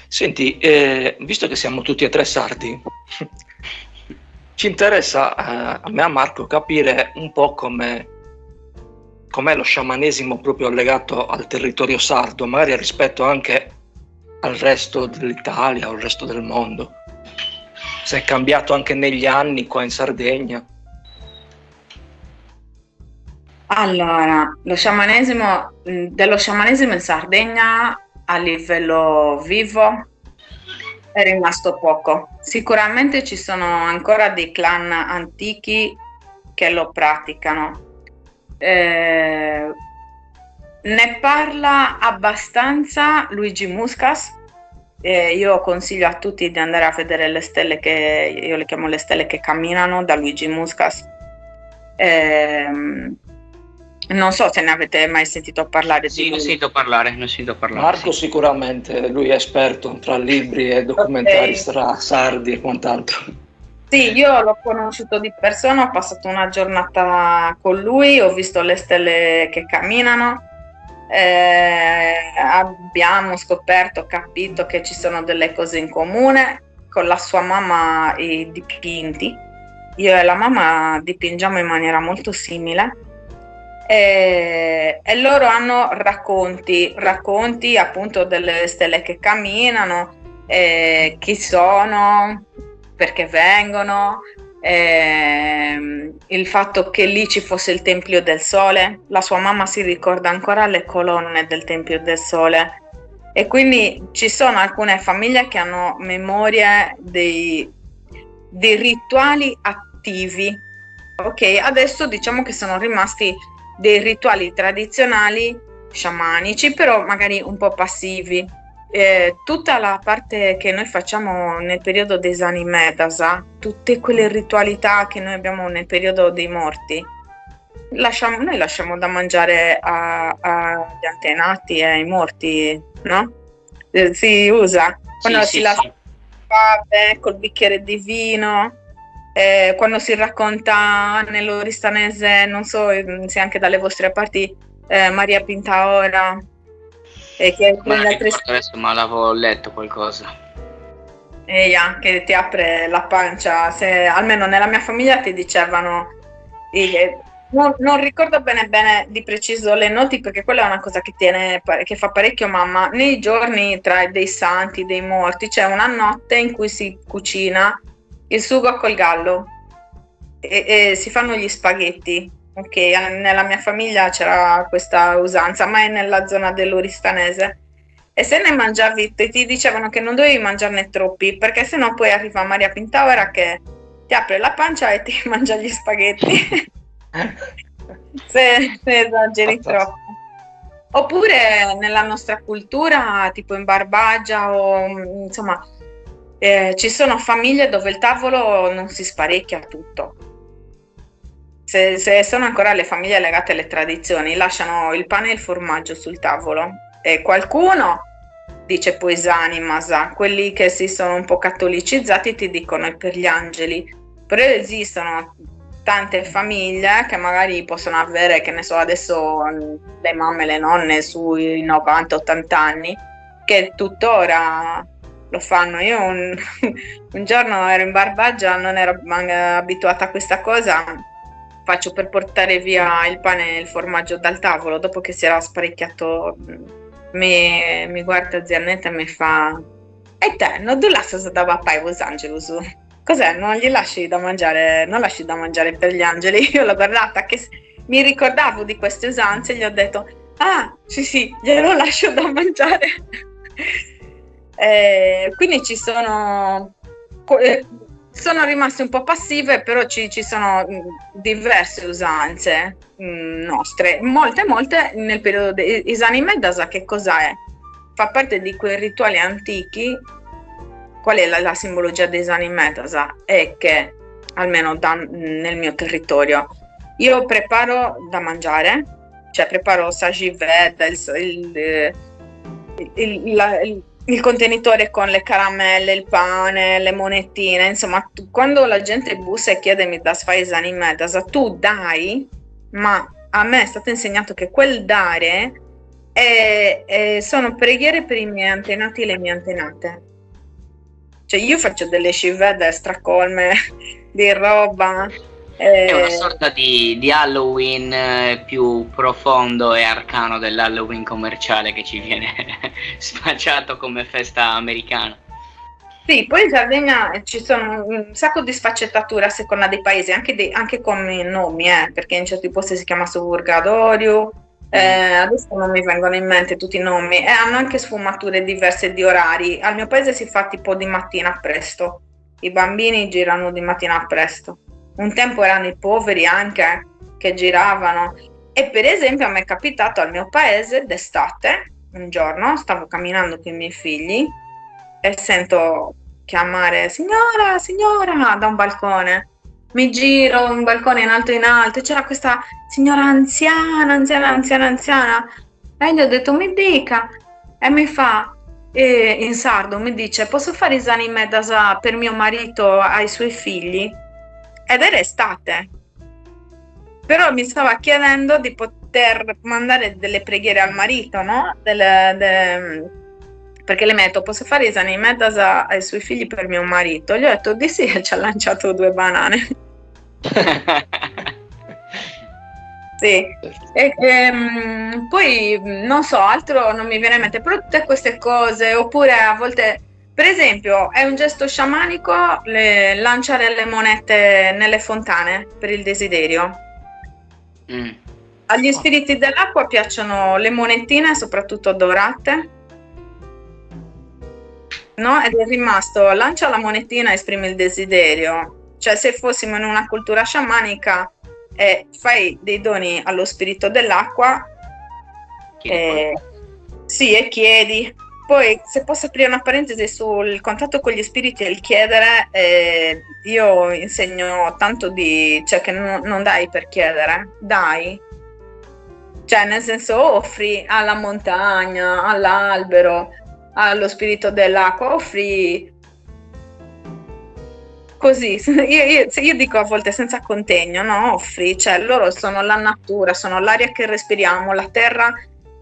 Senti, visto che siamo tutti e tre sardi, ci interessa, a me e a Marco, capire un po' com'è lo sciamanesimo proprio legato al territorio sardo, magari rispetto anche al resto dell'Italia o al resto del mondo. Se è cambiato anche negli anni qua in Sardegna. Allora, dello sciamanesimo in Sardegna a livello vivo è rimasto poco. Sicuramente ci sono ancora dei clan antichi che lo praticano. Eh, Ne parla abbastanza Luigi Muscas. Io consiglio a tutti di andare a vedere le stelle che io le chiamo le stelle che camminano da Luigi Muscas. Ehm, Non so se ne avete mai sentito parlare di Sì, ne ho lui. sentito parlare, ne ho sentito parlare, Marco sì. sicuramente, lui è esperto tra libri e documentari Ok. sardi e quant'altro. Sì, io l'ho conosciuto di persona, ho passato una giornata con lui, ho visto le stelle che camminano, abbiamo scoperto, capito che ci sono delle cose in comune con la sua mamma, i dipinti. Io e la mamma dipingiamo in maniera molto simile e loro hanno racconti appunto delle stelle che camminano, chi sono, perché vengono, il fatto che lì ci fosse il Tempio del Sole. La sua mamma si ricorda ancora le colonne del Tempio del Sole e quindi ci sono alcune famiglie che hanno memorie dei rituali attivi. Ok, adesso diciamo che sono rimasti dei rituali tradizionali sciamanici, però magari un po' passivi. Tutta la parte che noi facciamo nel periodo dei Sani Medasa, tutte quelle ritualità che noi abbiamo nel periodo dei morti, noi lasciamo da mangiare agli antenati e ai morti, no? Si usa Sì, quando si sì, lascia sì. col bicchiere di vino, quando si racconta nell'oristanese, non so se anche dalle vostre parti, Maria Pintaora, che Me la prende altri ricordo adesso, ma l'avevo letto qualcosa. che ti apre la pancia, almeno nella mia famiglia ti dicevano, non ricordo bene di preciso le noti perché quella è una cosa che fa parecchio mamma, nei giorni tra dei santi, dei morti, c'è una notte in cui si cucina il sugo col gallo e si fanno gli spaghetti. Ok, nella mia famiglia c'era questa usanza, ma è nella zona dell'Oristanese. E se ne mangiavi, ti dicevano che non dovevi mangiarne troppi, perché sennò poi arriva Maria Pintaura che ti apre la pancia e ti mangia gli spaghetti, se esageri Fantastico. troppo. Oppure nella nostra cultura, tipo in Barbagia o insomma, ci sono famiglie dove il tavolo non si sparecchia tutto. Se sono ancora le famiglie legate alle tradizioni, lasciano il pane e il formaggio sul tavolo e qualcuno dice poesani, masa, quelli che si sono un po' catolicizzati ti dicono è per gli angeli, però esistono tante famiglie che magari possono avere, che ne so, adesso le mamme, le nonne sui 90-80 anni, che tuttora lo fanno. Io un giorno ero in Barbagia, non ero abituata a questa cosa, faccio per portare via il pane e il formaggio dal tavolo, dopo che si era sparecchiato, mi guarda zia Annetta e mi fa e te, non tu lasci da papà Los Angeles? Cos'è? Non gli lasci da mangiare, non lasci da mangiare per gli angeli? Io l'ho guardata che mi ricordavo di queste usanze e gli ho detto ah, sì, sì, glielo lascio da mangiare. Quindi sono rimaste un po' passive, però ci sono diverse usanze nostre, molte nel periodo dei Isani Medasa, che cosa è? Fa parte di quei rituali antichi. Qual è la simbologia dei Isani Medasa? È che, almeno nel mio territorio, io preparo da mangiare, cioè preparo Sajived, il contenitore con le caramelle, il pane, le monetine, insomma, quando la gente bussa e chiede mi das faisani medasa, tu dai, ma a me è stato insegnato che quel dare e sono preghiere per i miei antenati e le mie antenate. Cioè io faccio delle scivette stracolme di roba. È una sorta di Halloween più profondo e arcano dell'Halloween commerciale che ci viene spacciato come festa americana. Sì, poi in Sardegna ci sono un sacco di sfaccettature a seconda dei paesi, anche come nomi, perché in certi posti si chiama Surgatorio, adesso non mi vengono in mente tutti i nomi, e hanno anche sfumature diverse di orari. Al mio paese si fa tipo di mattina presto, i bambini girano di mattina presto. Un tempo erano i poveri anche che giravano, e per esempio a me è capitato al mio paese d'estate, un giorno stavo camminando con i miei figli e sento chiamare signora, signora da un balcone. Mi giro un balcone in alto e c'era questa signora anziana, e gli ho detto mi dica, e mi fa in sardo, mi dice posso fare esami medasa per mio marito ai suoi figli? Ed era estate, però mi stava chiedendo di poter mandare delle preghiere al marito, no? Perché le metto, posso fare esami medasa ai suoi figli per mio marito? Gli ho detto di sì e ci ha lanciato 2 banane. Sì, poi non so, altro non mi viene in mente, però tutte queste cose, oppure a volte, per esempio, è un gesto sciamanico lanciare le monete nelle fontane per il desiderio. Agli spiriti dell'acqua piacciono le monetine, soprattutto dorate, no? Ed è rimasto, lancia la monetina e esprime il desiderio. Cioè, se fossimo in una cultura sciamanica, fai dei doni allo spirito dell'acqua, sì, e chiedi. Poi, se posso aprire una parentesi sul contatto con gli spiriti e il chiedere, io insegno tanto cioè che non dai per chiedere, dai. Cioè, nel senso, offri alla montagna, all'albero, allo spirito dell'acqua, offri così, io dico a volte senza contegno, no? Offri, cioè loro sono la natura, sono l'aria che respiriamo, la terra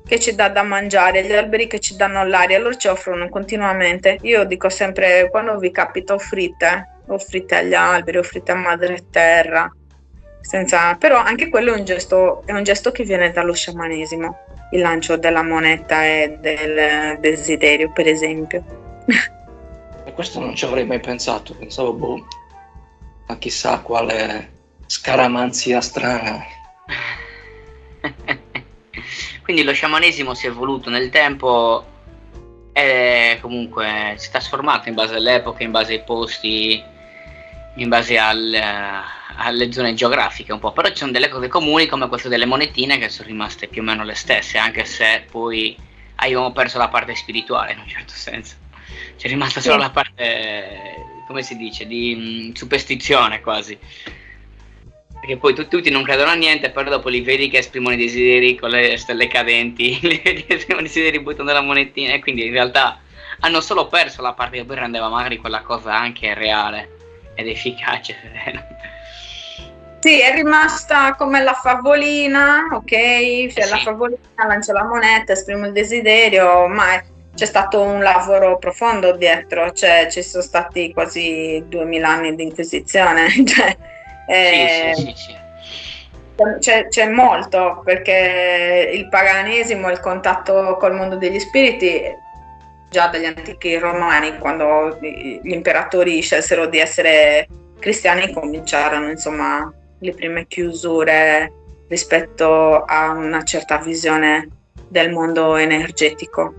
che ci dà da mangiare, gli alberi che ci danno l'aria, loro ci offrono continuamente. Io dico sempre, quando vi capita offrite agli alberi, offrite a madre terra, però anche quello è un gesto che viene dallo sciamanesimo, il lancio della moneta e del desiderio, per esempio. E questo non ci avrei mai pensato, pensavo, ma chissà quale scaramanzia strana. Quindi lo sciamanesimo si è evoluto nel tempo e comunque si è trasformato in base all'epoca, in base ai posti, in base alle zone geografiche un po', però ci sono delle cose comuni come queste delle monetine che sono rimaste più o meno le stesse, anche se poi abbiamo perso la parte spirituale in un certo senso. C'è rimasta solo la parte, come si dice, di superstizione quasi. Perché poi tutti non credono a niente, però dopo li vedi che esprimono i desideri con le stelle cadenti, li vedi che esprimono i desideri buttando la monetina, e quindi in realtà hanno solo perso la parte che poi rendeva magari quella cosa anche reale ed efficace. Sì, è rimasta come la favolina, ok? Cioè sì. La favolina lancia la moneta, esprime il desiderio, ma c'è stato un lavoro profondo dietro, cioè ci sono stati quasi 2000 anni di inquisizione, cioè, sì. C'è molto, perché il paganesimo, il contatto col mondo degli spiriti, già dagli antichi romani, quando gli imperatori scelsero di essere cristiani, cominciarono insomma le prime chiusure rispetto a una certa visione del mondo energetico.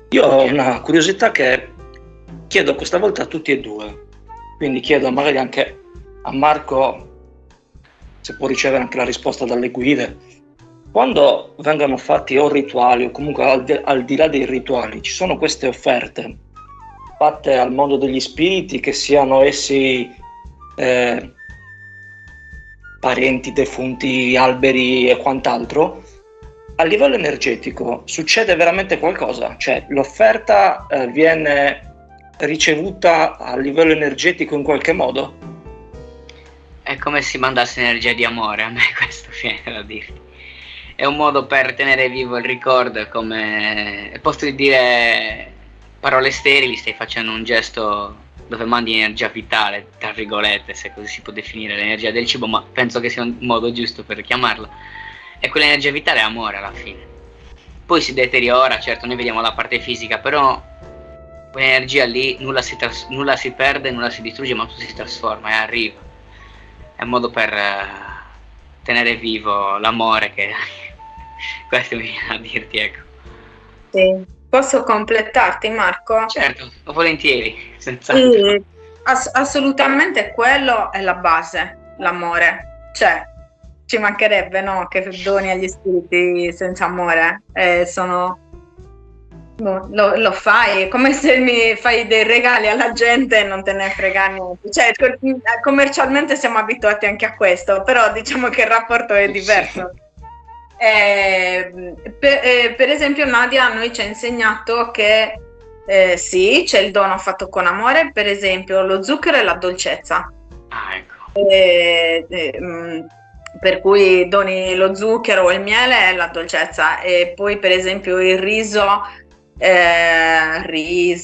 Io ho una curiosità che chiedo questa volta a tutti e due, quindi chiedo magari anche a Marco se può ricevere anche la risposta dalle guide. Quando vengono fatti o rituali o comunque al di là dei rituali, ci sono queste offerte fatte al mondo degli spiriti, che siano essi parenti, defunti, alberi e quant'altro, a livello energetico succede veramente qualcosa? Cioè l'offerta viene ricevuta a livello energetico in qualche modo? È come se mandasse energia di amore, a me questo viene da dirti. è un modo per tenere vivo il ricordo, come al posto di dire parole sterili stai facendo un gesto dove mandi energia vitale, tra virgolette, se così si può definire l'energia del cibo, ma penso che sia un modo giusto per chiamarla. E quell'energia vitale è amore alla fine. Poi si deteriora, certo, noi vediamo la parte fisica, però quell'energia lì nulla si perde, nulla si distrugge, ma tutto si trasforma e arriva. È un modo per tenere vivo l'amore, che questo mi viene a dirti, ecco. Sì. Posso completarti, Marco? Certo, volentieri, senz'altro. Assolutamente, quello è la base, l'amore. Cioè, ci mancherebbe, no, che doni agli spiriti senza amore. Lo fai, è come se mi fai dei regali alla gente e non te ne frega niente. Cioè, commercialmente siamo abituati anche a questo, però diciamo che il rapporto è diverso. Per esempio Nadia a noi ci ha insegnato che sì, c'è il dono fatto con amore, per esempio lo zucchero e la dolcezza. Ecco. Per cui doni lo zucchero o il miele e la dolcezza, e poi per esempio il riso e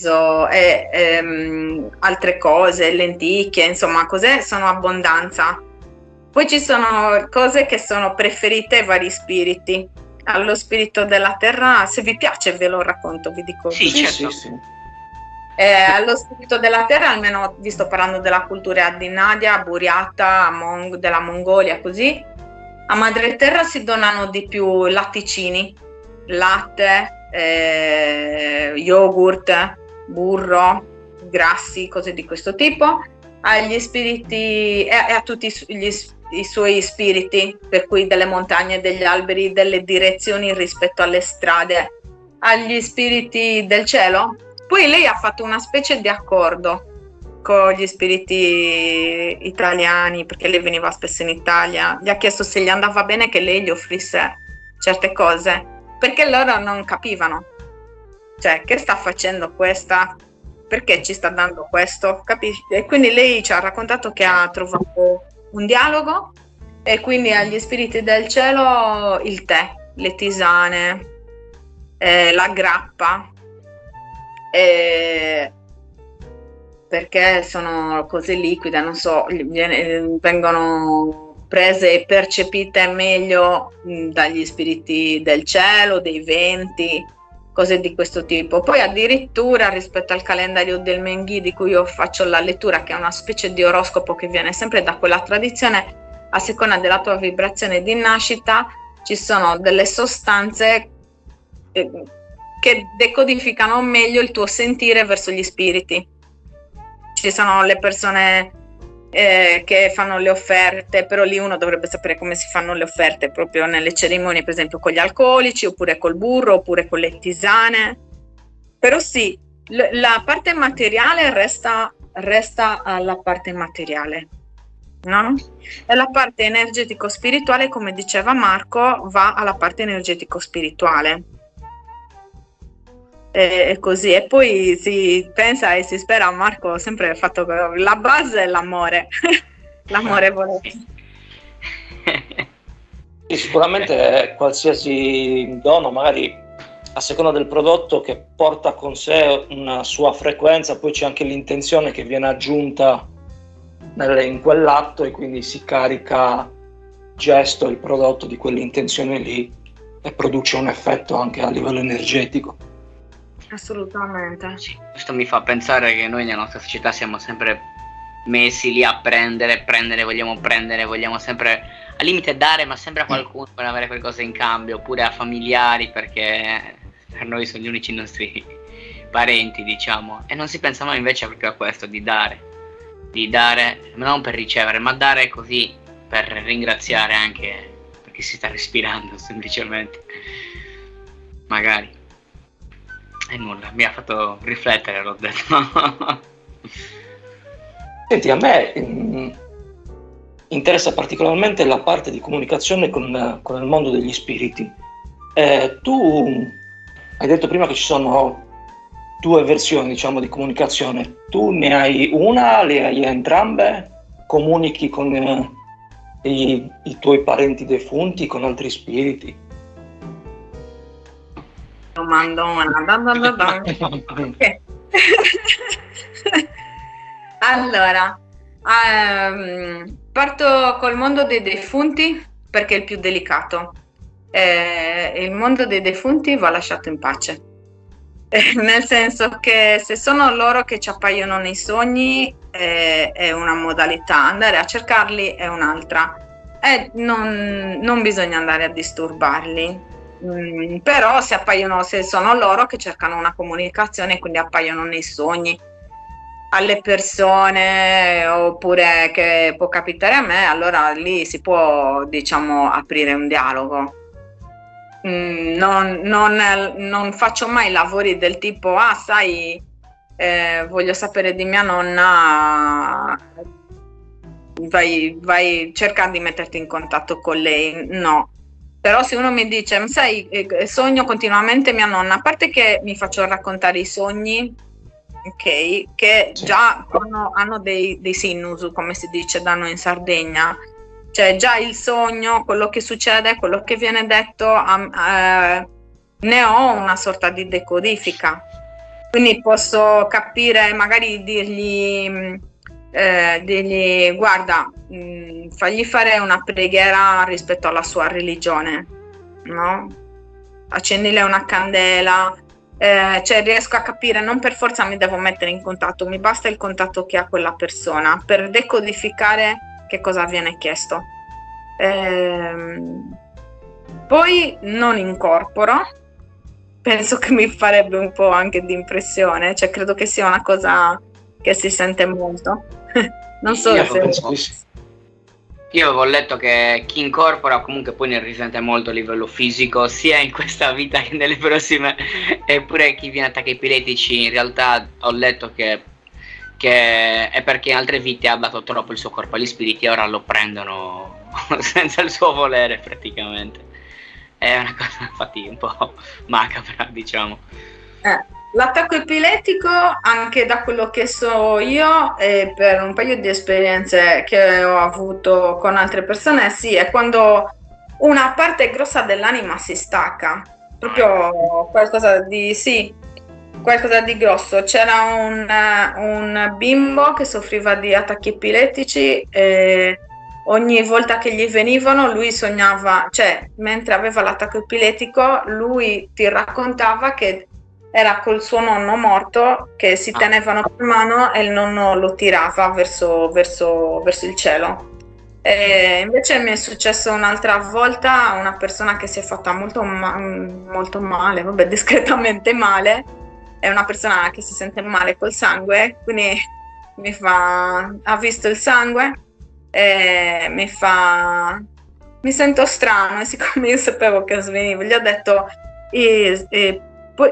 altre cose, lenticchie, insomma, cos'è? Sono abbondanza. Poi ci sono cose che sono preferite ai vari spiriti. Allo spirito della terra, se vi piace ve lo racconto, vi dico. Sì, certo. Sì. Allo spirito della terra, almeno vi sto parlando della cultura di Nadia, Buriata, della Mongolia, così. A madre terra si donano di più latticini, latte, yogurt, burro, grassi, cose di questo tipo. Agli spiriti e a tutti i suoi spiriti, per cui delle montagne, degli alberi, delle direzioni rispetto alle strade, agli spiriti del cielo. Poi lei ha fatto una specie di accordo con gli spiriti italiani, perché lei veniva spesso in Italia, gli ha chiesto se gli andava bene che lei gli offrisse certe cose, perché loro non capivano, cioè che sta facendo questa, perché ci sta dando questo, capisci? E quindi lei ci ha raccontato che ha trovato un dialogo, e quindi agli spiriti del cielo il tè, le tisane, la grappa, perché sono cose liquide, non so, vengono prese e percepite meglio dagli spiriti del cielo, dei venti, cose di questo tipo. Poi addirittura rispetto al calendario del Menghi, di cui io faccio la lettura, che è una specie di oroscopo che viene sempre da quella tradizione, a seconda della tua vibrazione di nascita ci sono delle sostanze che decodificano meglio il tuo sentire verso gli spiriti. Ci sono le persone che fanno le offerte, però lì uno dovrebbe sapere come si fanno le offerte proprio nelle cerimonie, per esempio con gli alcolici, oppure col burro, oppure con le tisane. Però sì, la parte materiale resta alla parte materiale, no? E la parte energetico-spirituale, come diceva Marco, va alla parte energetico-spirituale. E così, e poi si pensa e si spera, Marco ha sempre fatto la base è l'amore. L'amore volete. Sì, sicuramente qualsiasi dono, magari a seconda del prodotto, che porta con sé una sua frequenza, poi c'è anche l'intenzione che viene aggiunta in quell'atto, e quindi si carica gesto il prodotto di quell'intenzione lì e produce un effetto anche a livello energetico. Assolutamente. Sì, questo mi fa pensare che noi nella nostra società siamo sempre messi lì a prendere, vogliamo sempre al limite dare, ma sempre a qualcuno per avere qualcosa in cambio, oppure a familiari, perché per noi sono gli unici nostri parenti, diciamo, e non si pensa mai invece proprio a questo, di dare, non per ricevere, ma dare così per ringraziare anche perché si sta respirando, semplicemente, magari. E nulla, mi ha fatto riflettere, l'ho detto. Senti, a me interessa particolarmente la parte di comunicazione con il mondo degli spiriti. Tu hai detto prima che ci sono due versioni, diciamo, di comunicazione. Tu ne hai una, le hai entrambe? Comunichi con i tuoi parenti defunti, con altri spiriti? domandona. Ok. Allora, parto col mondo dei defunti perché è il più delicato. Il mondo dei defunti va lasciato in pace. Nel senso che se sono loro che ci appaiono nei sogni è una modalità, andare a cercarli è un'altra. Non bisogna andare a disturbarli. Però se sono loro che cercano una comunicazione, quindi appaiono nei sogni alle persone, oppure che può capitare a me, allora lì si può, diciamo, aprire un dialogo. Non faccio mai lavori del tipo, sai, voglio sapere di mia nonna, vai cercare di metterti in contatto con lei. No. Però se uno mi dice, sai, sogno continuamente mia nonna, a parte che mi faccio raccontare i sogni, ok, che Sì. già hanno dei sinus, come si dice da noi in Sardegna, cioè già il sogno, quello che succede, quello che viene detto, ne ho una sorta di decodifica, quindi posso capire, magari dirgli guarda, fagli fare una preghiera rispetto alla sua religione, no? Accendile una candela, cioè riesco a capire, non per forza mi devo mettere in contatto, mi basta il contatto che ha quella persona per decodificare che cosa viene chiesto. Poi non incorporo, penso che mi farebbe un po' anche di impressione, cioè credo che sia una cosa che si sente molto. Non so Io avevo letto che chi incorpora comunque poi ne risente molto a livello fisico, sia in questa vita che nelle prossime, eppure chi viene attacchi epiletici in realtà ho letto che è perché in altre vite ha dato troppo il suo corpo agli spiriti e ora lo prendono senza il suo volere praticamente. È una cosa infatti un po' macabra, diciamo. L'attacco epiletico, anche da quello che so io e per un paio di esperienze che ho avuto con altre persone, sì, è quando una parte grossa dell'anima si stacca, proprio qualcosa di grosso. C'era un bimbo che soffriva di attacchi epiletici e ogni volta che gli venivano lui sognava, cioè mentre aveva l'attacco epiletico lui ti raccontava che era col suo nonno morto che si tenevano per mano e il nonno lo tirava verso il cielo. E invece mi è successo un'altra volta una persona che si è fatta molto male, vabbè, discretamente male, è una persona che si sente male col sangue, quindi ha visto il sangue e mi sento strano, e siccome io sapevo che svenivo, gli ho detto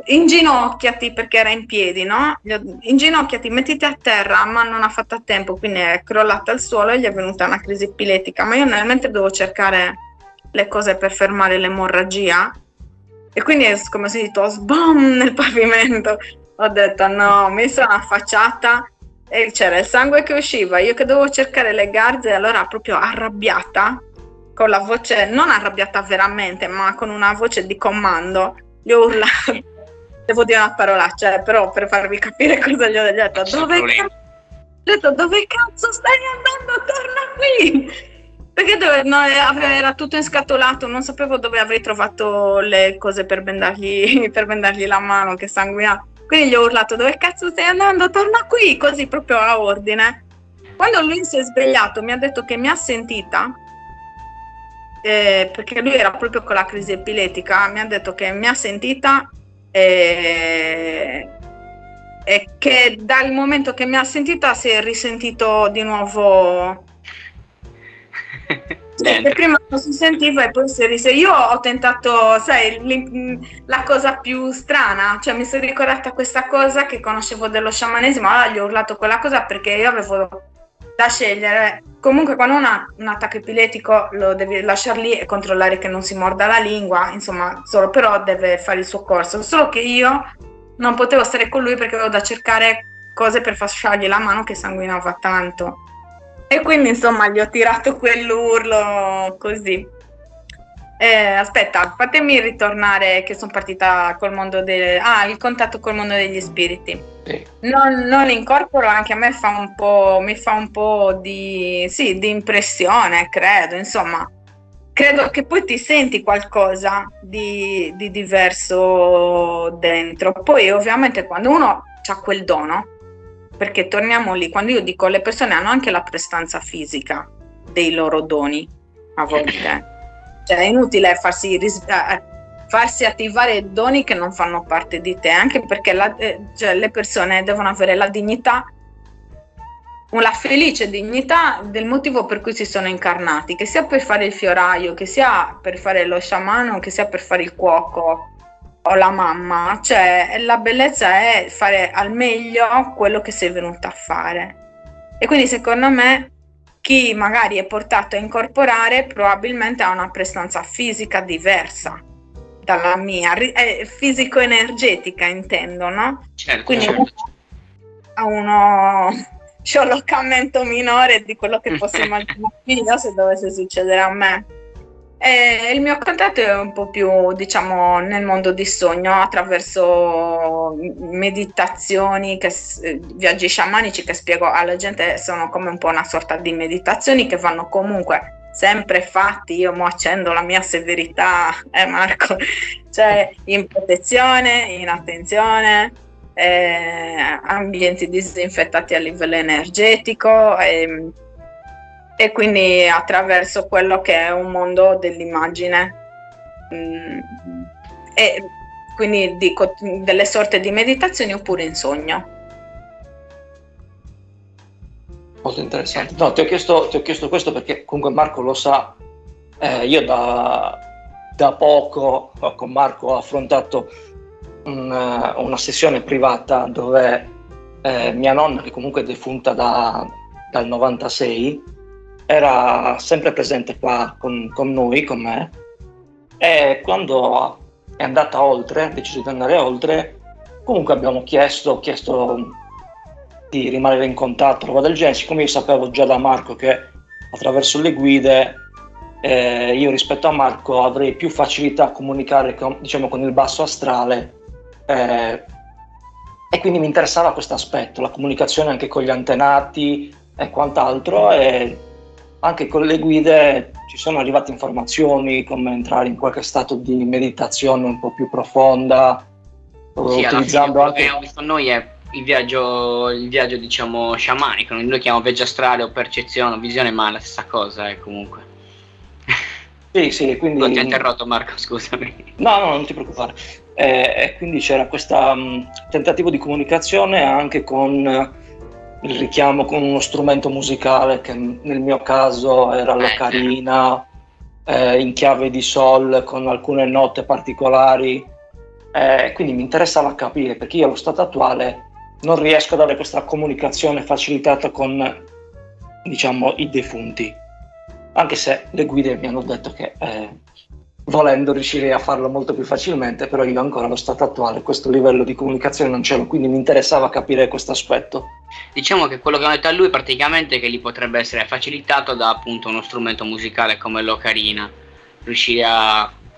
inginocchiati, perché era in piedi, no? Inginocchiati, mettiti a terra, ma non ha fatto a tempo, quindi è crollata al suolo e gli è venuta una crisi epilettica. Ma io mentre dovevo cercare le cose per fermare l'emorragia, e quindi è come se ho sbom nel pavimento, ho detto no, mi sono affacciata e c'era il sangue che usciva, io che dovevo cercare le garze, allora proprio arrabbiata, con la voce, non arrabbiata veramente, ma con una voce di comando, gli ho urlato. Devo dire una parolaccia, però per farvi capire cosa gli ho detto. Dove cazzo stai andando? Torna qui! Perché era tutto inscatolato, non sapevo dove avrei trovato le cose per bendargli la mano che sanguinava. Quindi gli ho urlato: dove cazzo stai andando? Torna qui! Così proprio a ordine. Quando lui si è svegliato mi ha detto che mi ha sentita, perché lui era proprio con la crisi epiletica, mi ha detto che mi ha sentita e che dal momento che mi ha sentita si è risentito di nuovo. Che prima non si sentiva e poi si è risentito. Io ho tentato, sai, la cosa più strana, cioè mi sono ricordata questa cosa che conoscevo dello sciamanesimo, allora gli ho urlato quella cosa perché io avevo da scegliere. Comunque quando uno ha un attacco epiletico lo devi lasciare lì e controllare che non si morda la lingua, insomma, solo però deve fare il suo corso. Solo che io non potevo stare con lui perché avevo da cercare cose per fasciargli la mano che sanguinava tanto. E quindi insomma gli ho tirato quell'urlo così. Aspetta, fatemi ritornare che sono partita col mondo il contatto col mondo degli spiriti. Sì. Non incorporo, anche a me mi fa un po' di impressione, credo, insomma. Credo che poi ti senti qualcosa di diverso dentro. Poi ovviamente quando uno ha quel dono, perché torniamo lì, quando io dico le persone hanno anche la prestanza fisica dei loro doni, a volte. Cioè è inutile farsi attivare doni che non fanno parte di te, anche perché cioè, le persone devono avere la dignità, una felice dignità del motivo per cui si sono incarnati, che sia per fare il fioraio, che sia per fare lo sciamano, che sia per fare il cuoco o la mamma. Cioè la bellezza è fare al meglio quello che sei venuta a fare. E quindi secondo me chi magari è portato a incorporare probabilmente ha una prestanza fisica diversa dalla mia, fisico-energetica intendo, no? Certo, Quindi certo. ha uno sciolocamento minore di quello che posso immaginare io se dovesse succedere a me. E il mio contatto è un po' più, diciamo, nel mondo di sogno, attraverso meditazioni, viaggi sciamanici che spiego alla gente, sono come un po' una sorta di meditazioni che vanno comunque sempre fatti. Io mo accendo la mia severità, Marco, cioè in protezione, in attenzione, ambienti disinfettati a livello energetico, e quindi attraverso quello che è un mondo dell'immagine. E quindi dico delle sorte di meditazioni oppure in sogno. Molto interessante. No, ti ho chiesto questo perché comunque Marco lo sa, io da poco con Marco ho affrontato una sessione privata dove mia nonna, che comunque è defunta dal 96, era sempre presente qua con noi, con me, e quando è andata oltre, ha deciso di andare oltre, comunque abbiamo chiesto di rimanere in contatto, roba del genere. Siccome io sapevo già da Marco che attraverso le guide io rispetto a Marco avrei più facilità a comunicare con il basso astrale, e quindi mi interessava questo aspetto, la comunicazione anche con gli antenati e quant'altro, e anche con le guide ci sono arrivate informazioni come entrare in qualche stato di meditazione un po' più profonda, sì, utilizzando alla fine, quello che anche... abbiamo visto noi è il viaggio diciamo sciamanico, noi lo chiamiamo viaggio astrale o percezione o visione, ma è la stessa cosa, comunque. Sì, quindi... Ti ho interrotto, Marco, scusami. No, non ti preoccupare. E quindi c'era questo tentativo di comunicazione anche con il richiamo con uno strumento musicale che nel mio caso era l'ocarina, in chiave di sol con alcune note particolari, quindi mi interessava capire, perché io allo stato attuale non riesco ad avere questa comunicazione facilitata con, diciamo, i defunti, anche se le guide mi hanno detto che volendo riuscirei a farlo molto più facilmente, però io ancora allo stato attuale questo livello di comunicazione non ce l'ho, quindi mi interessava capire questo aspetto. Diciamo che quello che hanno detto a lui praticamente è che gli potrebbe essere facilitato da appunto uno strumento musicale come l'ocarina, riuscire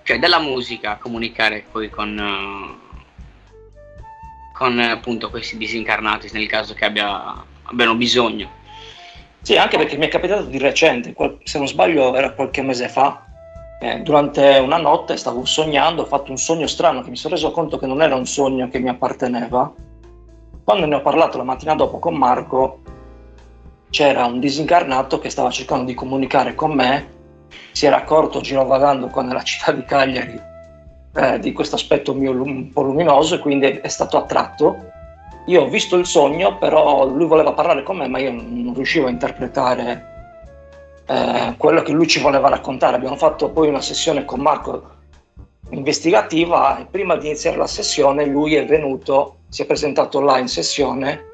cioè dalla musica a comunicare poi con appunto questi disincarnati nel caso che abbiano bisogno. Sì, anche perché mi è capitato di recente, se non sbaglio era qualche mese fa, durante una notte stavo sognando, ho fatto un sogno strano che mi sono reso conto che non era un sogno che mi apparteneva. Quando ne ho parlato la mattina dopo con Marco, c'era un disincarnato che stava cercando di comunicare con me, si era accorto girovagando qua nella città di Cagliari di questo aspetto mio un po' luminoso, e quindi è stato attratto. Io ho visto il sogno, però lui voleva parlare con me, ma io non riuscivo a interpretare quello che lui ci voleva raccontare. Abbiamo fatto poi una sessione con Marco investigativa e prima di iniziare la sessione lui è venuto, si è presentato là in sessione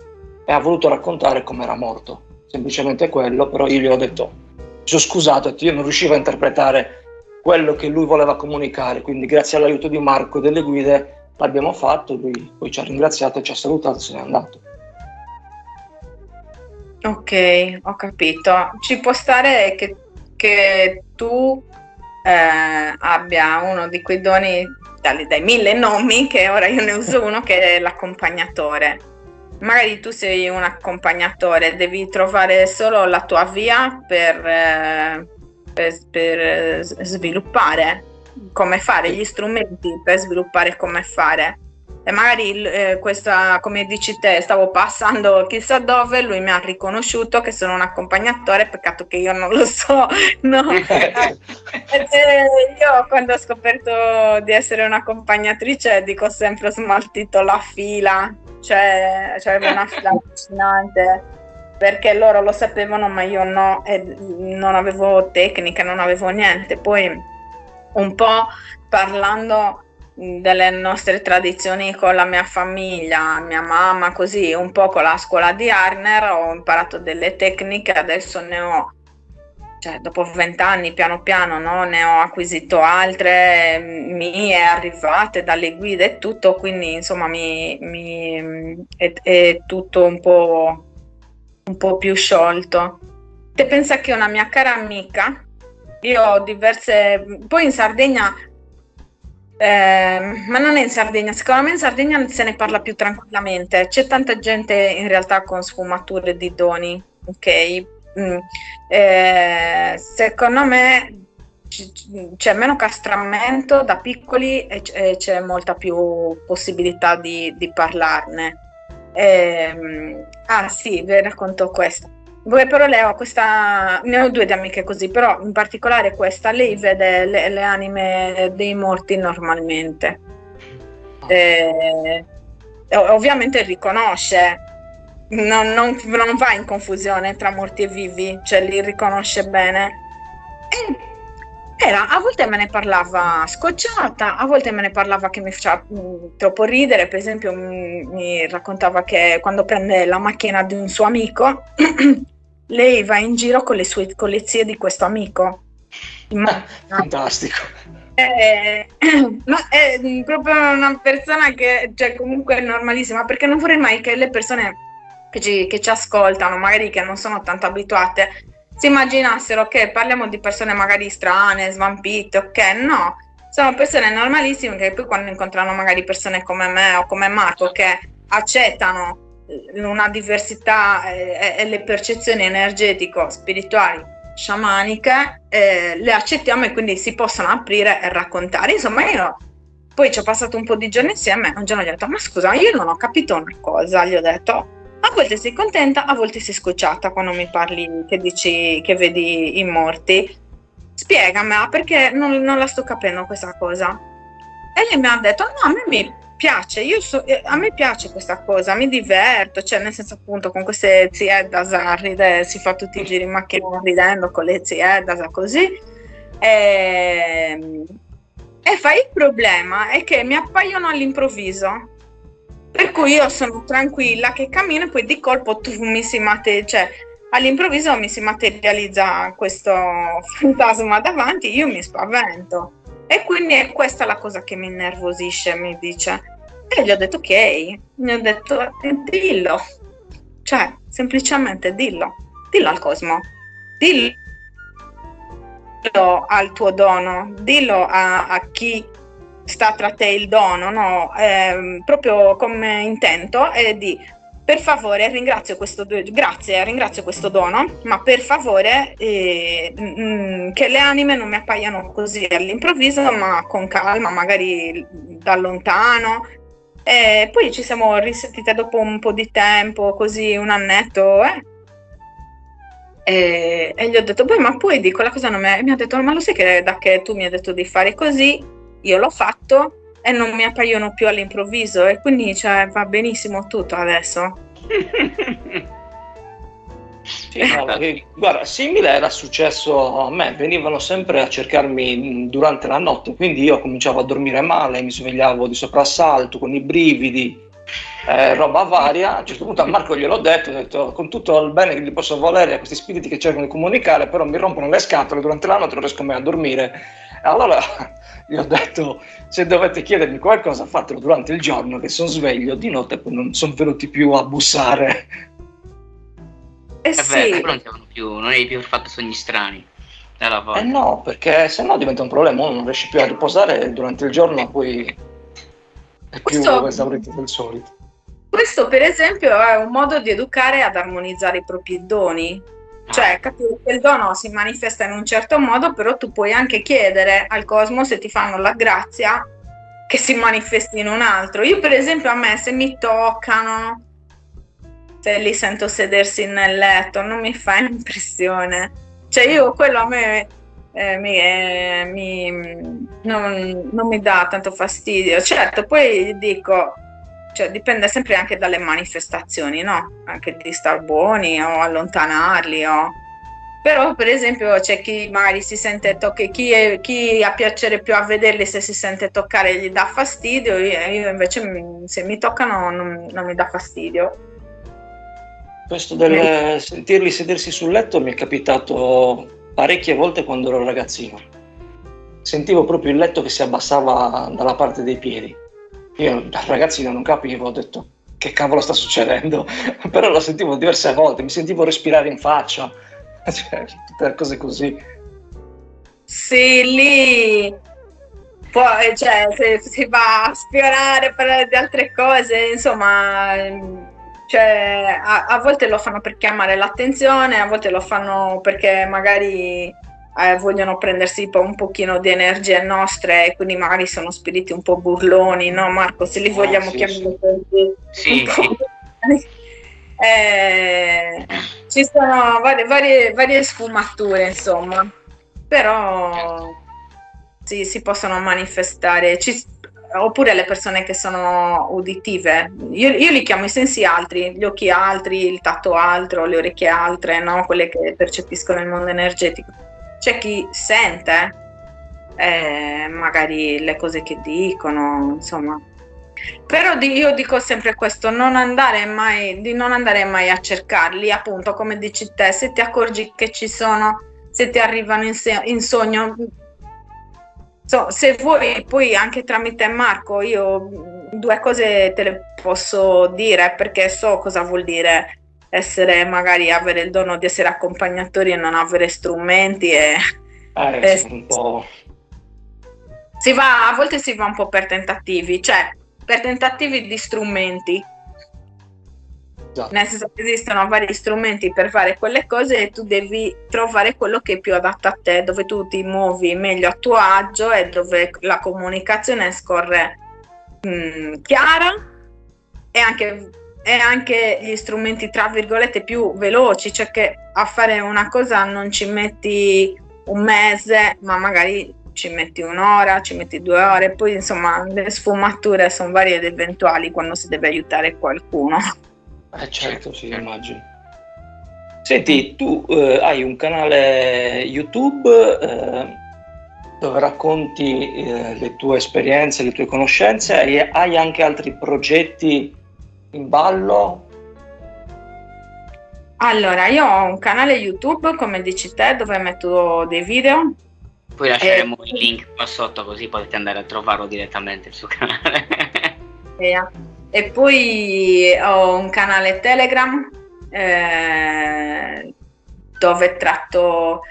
e ha voluto raccontare come era morto, semplicemente quello. Però io gli ho detto, mi sono scusato, io non riuscivo a interpretare quello che lui voleva comunicare, quindi grazie all'aiuto di Marco e delle guide l'abbiamo fatto. Lui poi ci ha ringraziato e ci ha salutato e se n'è andato. Ok, ho capito. Ci può stare che tu abbia uno di quei doni dai 1000 nomi, che ora io ne uso uno, che è l'accompagnatore. Magari tu sei un accompagnatore, devi trovare solo la tua via per sviluppare come fare, gli strumenti per sviluppare come fare. E magari questa, come dici te, stavo passando chissà dove, lui mi ha riconosciuto che sono un accompagnatore, peccato che io non lo so, no? Io quando ho scoperto di essere un'accompagnatrice dico sempre ho smaltito la fila, cioè avevo una fila allucinante, perché loro lo sapevano ma io no, e non avevo tecnica, non avevo niente. Poi un po' parlando delle nostre tradizioni con la mia famiglia, mia mamma, così un po' con la scuola di Harner ho imparato delle tecniche, adesso ne ho, cioè dopo 20 anni piano piano, no, ne ho acquisito altre mie arrivate dalle guide e tutto, quindi insomma è tutto un po' più sciolto. Te pensa che una mia cara amica, io ho diverse, poi in Sardegna, ma non è in Sardegna, secondo me in Sardegna se ne parla più tranquillamente, c'è tanta gente in realtà con sfumature di doni, ok? Secondo me c'è meno castramento da piccoli e c'è molta più possibilità di parlarne. Sì, vi racconto questo. Però lei ho questa, ne ho due di amiche così, però in particolare questa, lei vede le anime dei morti normalmente. Ovviamente riconosce, non va in confusione tra morti e vivi, cioè li riconosce bene. A volte me ne parlava scocciata, a volte me ne parlava che mi faceva troppo ridere. Per esempio mi raccontava che quando prende la macchina di un suo amico lei va in giro con le zie di questo amico. Fantastico. Ma è proprio una persona che, cioè, comunque è normalissima, perché non vorrei mai che le persone che ci ascoltano, magari che non sono tanto abituate, si immaginassero che parliamo di persone magari strane, svampite, ok? No, sono persone normalissime che poi quando incontrano magari persone come me o come Marco che accettano una diversità e le percezioni energetico-spirituali sciamaniche, le accettiamo e quindi si possono aprire e raccontare. Insomma, io poi ci ho passato un po' di giorni insieme, un giorno gli ho detto: ma scusa, io non ho capito una cosa. Gli ho detto: a volte sei contenta, a volte sei scocciata quando mi parli, che dici che vedi i morti. Spiegamela, perché non la sto capendo questa cosa. E lei mi ha detto: no, a me mi piace, a me piace questa cosa, mi diverto, cioè nel senso, appunto, con queste zieddas si fa tutti i giri in macchina ridendo con le zieddas così, e fa il problema è che mi appaiono all'improvviso, per cui io sono tranquilla che cammino e poi di colpo cioè all'improvviso mi si materializza questo fantasma davanti, io mi spavento. E quindi è questa la cosa che mi innervosisce, mi dice. E gli ho detto ok, gli ho detto dillo, cioè semplicemente dillo al cosmo, dillo al tuo dono, dillo a chi sta tra te il dono, no? Proprio come intento è di: per favore ringrazio questo dono, ma per favore che le anime non mi appaiano così all'improvviso, ma con calma, magari da lontano. E poi ci siamo risentite dopo un po' di tempo, così un annetto, e gli ho detto: beh, ma poi di quella cosa non mi ha detto: ma lo sai che da che tu mi hai detto di fare così, io l'ho fatto e non mi appaiono più all'improvviso, e quindi cioè, va benissimo tutto adesso. Sì, no, guarda, simile era successo a me, venivano sempre a cercarmi durante la notte, quindi io cominciavo a dormire male, mi svegliavo di soprassalto con i brividi, roba varia. A un certo punto a Marco gliel'ho detto, ho detto: con tutto il bene che gli posso volere a questi spiriti che cercano di comunicare, però mi rompono le scatole durante la notte, non riesco mai a dormire. Allora gli ho detto: se dovete chiedermi qualcosa fatelo durante il giorno, che sono sveglio, di notte poi non sono venuti più a bussare. Sì. Non avevi più fatto sogni strani. la voglia. No, perché se no diventa un problema, uno non riesce più a riposare durante il giorno, poi è più Questo, esaurito del solito. questo, per esempio, è un modo di educare ad armonizzare i propri doni. Cioè, capire che il dono si manifesta in un certo modo, però tu puoi anche chiedere al cosmo se ti fanno la grazia che si manifesti in un altro. Io, per esempio, a me se mi toccano, se li sento sedersi nel letto, non mi fa impressione. Cioè, io quello a me non mi dà tanto fastidio. Certo, poi dico, cioè, dipende sempre anche dalle manifestazioni, no? Anche di star buoni o allontanarli. Però, per esempio, c'è chi magari si sente chi ha piacere più a vederli se si sente toccare gli dà fastidio, io invece se mi toccano non mi dà fastidio. Questo del sentirli sedersi sul letto mi è capitato parecchie volte quando ero ragazzino. Sentivo proprio il letto che si abbassava dalla parte dei piedi. Io da ragazzino non capivo, ho detto che cavolo sta succedendo, però lo sentivo diverse volte, mi sentivo respirare in faccia, cioè, tutte cose così. Sì, lì poi, cioè, se si va a sfiorare, parlare di altre cose, insomma, cioè, a volte lo fanno per chiamare l'attenzione, a volte lo fanno perché magari vogliono prendersi un pochino di energie nostre e quindi magari sono spiriti un po' burloni, no Marco? Se li vogliamo Sì, chiamare Sì, un sì. po'. Ci sono varie sfumature, insomma, però sì, si possono manifestare. Oppure le persone che sono uditive, io li chiamo i sensi altri, gli occhi altri, il tatto altro, le orecchie altre, no? Quelle che percepiscono il mondo energetico. C'è chi sente magari le cose che dicono, insomma. Però io dico sempre questo, di non andare mai a cercarli, appunto, come dici te, se ti accorgi che ci sono, se ti arrivano in sogno, se vuoi, poi anche tramite Marco, io due cose te le posso dire perché so cosa vuol dire magari avere il dono di essere accompagnatori e non avere strumenti Sì, un po'. a volte si va un po' per tentativi, cioè per tentativi di strumenti. Esatto. Nel senso che esistono vari strumenti per fare quelle cose e tu devi trovare quello che è più adatto a te, dove tu ti muovi meglio a tuo agio e dove la comunicazione scorre chiara e anche gli strumenti tra virgolette più veloci, cioè che a fare una cosa non ci metti un mese, ma magari ci metti un'ora, ci metti 2 ore, poi insomma le sfumature sono varie ed eventuali quando si deve aiutare qualcuno. Certo, sì, immagino. Senti, tu hai un canale YouTube dove racconti le tue esperienze, le tue conoscenze e hai anche altri progetti in ballo? Allora, io ho un canale YouTube, come dici te, dove metto dei video. Poi lasceremo il link qua sotto così potete andare a trovarlo direttamente sul canale. E poi ho un canale Telegram dove tratto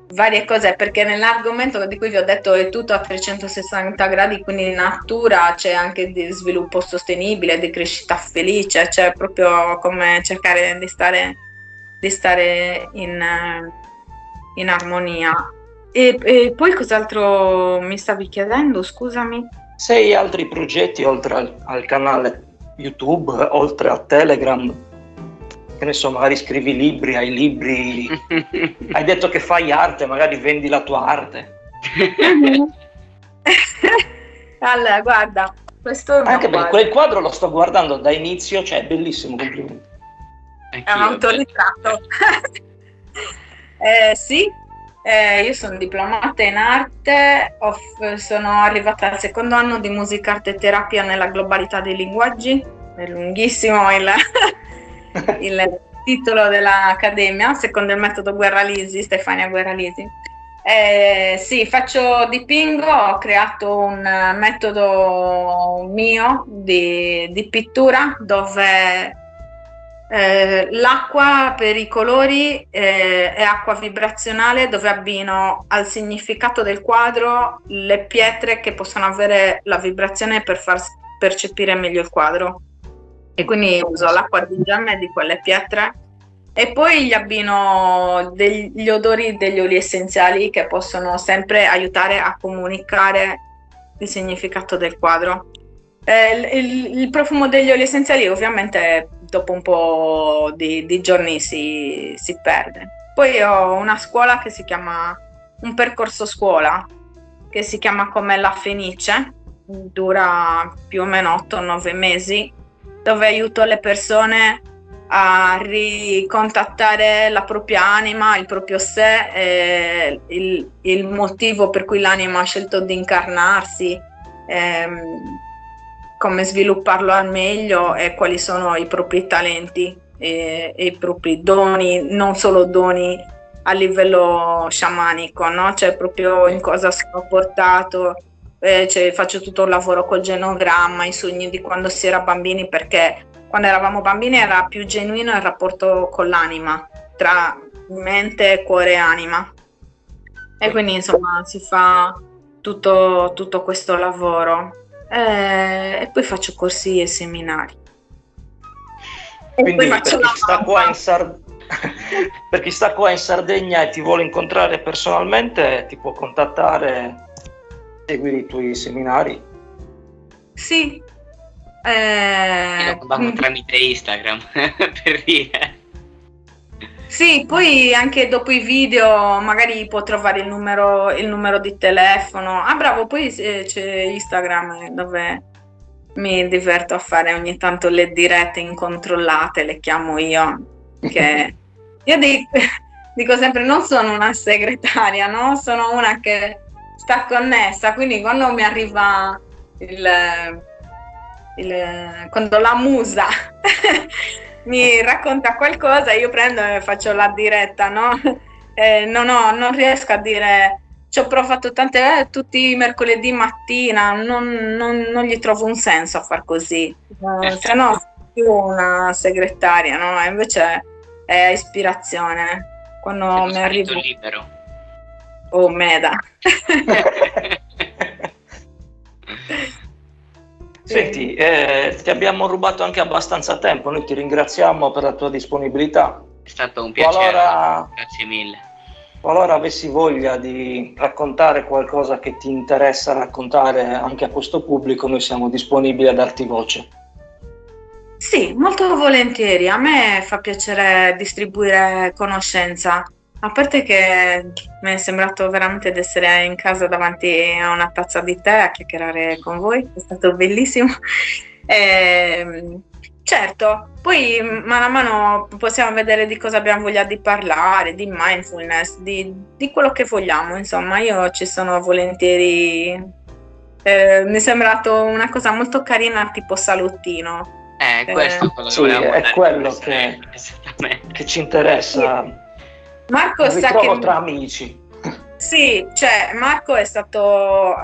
varie cose, perché nell'argomento di cui vi ho detto è tutto a 360 gradi, quindi in natura c'è anche di sviluppo sostenibile, di crescita felice, c'è proprio come cercare di stare in armonia. E poi cos'altro mi stavi chiedendo, scusami? Se hai altri progetti oltre al canale YouTube, oltre a Telegram, che ne so, magari scrivi libri, hai libri, hai detto che fai arte, magari vendi la tua arte. Allora, guarda, questo è Anche perché quel quadro lo sto guardando da inizio, cioè è bellissimo, complimenti. È un autoritratto. Sì, io sono diplomata in arte, sono arrivata al secondo anno di musica, arte e terapia nella globalità dei linguaggi, è lunghissimo il titolo dell'accademia, secondo il metodo Guerralisi, Stefania Guerralisi. Sì, dipingo, ho creato un metodo mio di pittura dove L'acqua per i colori è acqua vibrazionale, dove abbino al significato del quadro le pietre che possono avere la vibrazione per far percepire meglio il quadro. E quindi uso l'acqua di gemme di quelle pietre, e poi gli abbino degli odori degli oli essenziali che possono sempre aiutare a comunicare il significato del quadro. Il profumo degli oli essenziali ovviamente dopo un po' di giorni si perde. Poi ho una scuola che si chiama, un percorso scuola che si chiama Come la Fenice, dura più o meno 8-9 mesi, dove aiuto le persone a ricontattare la propria anima, il proprio sé, il motivo per cui l'anima ha scelto di incarnarsi, come svilupparlo al meglio e quali sono i propri talenti e i propri doni, non solo doni a livello sciamanico, no? Cioè proprio in cosa sono portato. Cioè, faccio tutto il lavoro col genogramma, i sogni di quando si era bambini, perché quando eravamo bambini era più genuino il rapporto con l'anima, tra mente, cuore e anima. E quindi insomma si fa tutto questo lavoro. E poi faccio corsi e seminari. Quindi per chi sta qua in Sardegna e ti vuole incontrare personalmente, ti può contattare, seguire i tuoi seminari? Sì. Lo contatto tramite Instagram, per dire. Sì, poi anche dopo i video magari può trovare il numero di telefono. Ah, bravo, poi c'è Instagram dove mi diverto a fare ogni tanto le dirette incontrollate, le chiamo io. Che io dico sempre, non sono una segretaria, no? Sono una che sta connessa, quindi quando mi arriva quando la musa mi racconta qualcosa, io prendo e faccio la diretta, no? Non riesco a dire, ci ho provato tante tutti i mercoledì mattina, non gli trovo un senso a far così, se no sono più una segretaria, no? E invece è ispirazione. Quando mi arriva libero. Oh, meda. Senti, ti abbiamo rubato anche abbastanza tempo, noi ti ringraziamo per la tua disponibilità. È stato un piacere, grazie mille. Qualora avessi voglia di raccontare qualcosa che ti interessa raccontare anche a questo pubblico, noi siamo disponibili a darti voce. Sì, molto volentieri, a me fa piacere distribuire conoscenza. A parte che mi è sembrato veramente di essere in casa davanti a una tazza di tè a chiacchierare con voi, è stato bellissimo. Certo, poi mano a mano possiamo vedere di cosa abbiamo voglia di parlare, di mindfulness, di quello che vogliamo, insomma, io ci sono volentieri. Mi è sembrato una cosa molto carina, tipo salottino. Questo è quello che ci interessa. Marco sa che tra amici. Sì, cioè Marco è stato,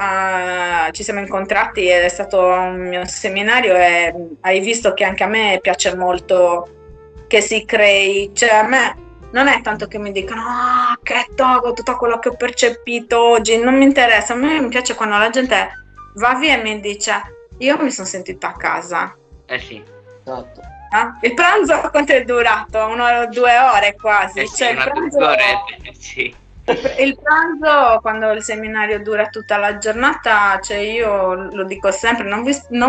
ci siamo incontrati ed è stato un mio seminario, e hai visto che anche a me piace molto che si crei, cioè a me non è tanto che mi dicano che togo tutto quello che ho percepito oggi, non mi interessa, a me mi piace quando la gente va via e mi dice io mi sono sentita a casa. Sì. Esatto. Il pranzo quanto è durato? 2 ore quasi. Sì, cioè, sì. Il pranzo, quando il seminario dura tutta la giornata, cioè io lo dico sempre, non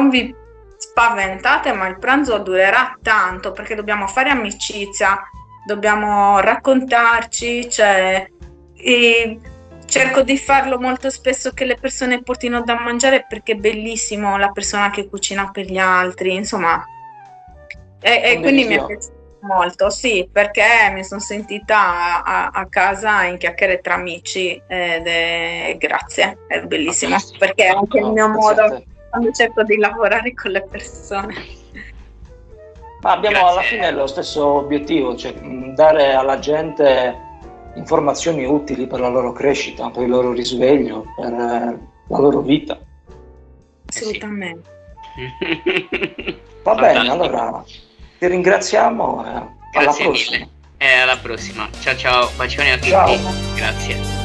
vi spaventate, ma il pranzo durerà tanto, perché dobbiamo fare amicizia, dobbiamo raccontarci, cioè, e cerco di farlo molto spesso, che le persone portino da mangiare, perché è bellissimo la persona che cucina per gli altri, insomma. E quindi mi è piaciuto molto, sì, perché mi sono sentita a casa in chiacchiere tra amici, grazie, è bellissimo, perché è anche il mio modo quando cerco di lavorare con le persone. Ma abbiamo alla fine lo stesso obiettivo, cioè dare alla gente informazioni utili per la loro crescita, per il loro risveglio, per la loro vita. Assolutamente. Va bene, allora Ti ringraziamo, alla Grazie prossima. mille. Alla prossima. Ciao ciao, bacioni a tutti. Ciao. Grazie.